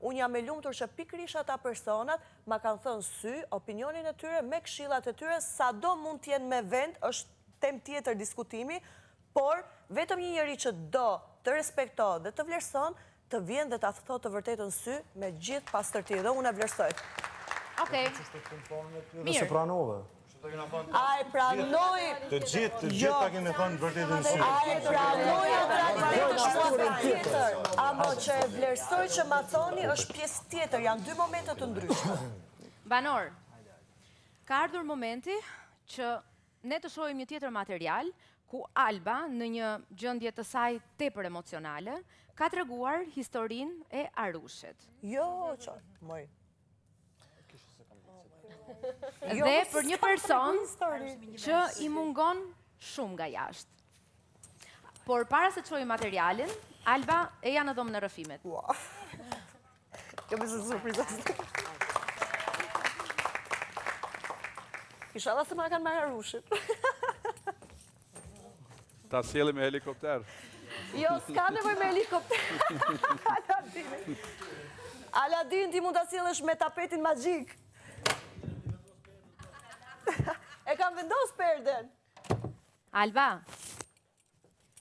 Unë jam e lumtur që pikërisht ata personat ma kanë thënë sy, opinionin e tyre, me këshillat e tyre, sado mund t'jenë me vend, është temë tjetër diskutimi, por vetëm një njeri që do të respektohet dhe të vlerëson, të vjen dhe ta thotë të vërtetën sy me gjithë pastërti dhe unë e vlerësoj. Okej. Mirë. A e pranoj... Të gjithë ta kemi thënë vërtetën sy. A e pranoj e traditet është pjesë tjetër. Amo që e vlerësoj që ma thoni është pjesë tjetër. Janë dy momente të ndryshme. Banor, ka ardhur momenti që ne të shohim një tjetër material ku Alba, në një gjendje të saj tepër emocionale, ka treguar historinë e Arushit. Jo, moj. Dhe për një person që i mungon shumë nga jashtë. Por para se të shohim materialin, Alba e janë në dhomën e rrëfimit. Kjo me surprizë. Inshallah se ma kanë marrë Arushit. Ta sjeli me helikopter. Jo, s'ka nevoj me helikopter. Aladin, ti mund ta sjellësh me tapetin magjik. E kam vendos perden. Alba,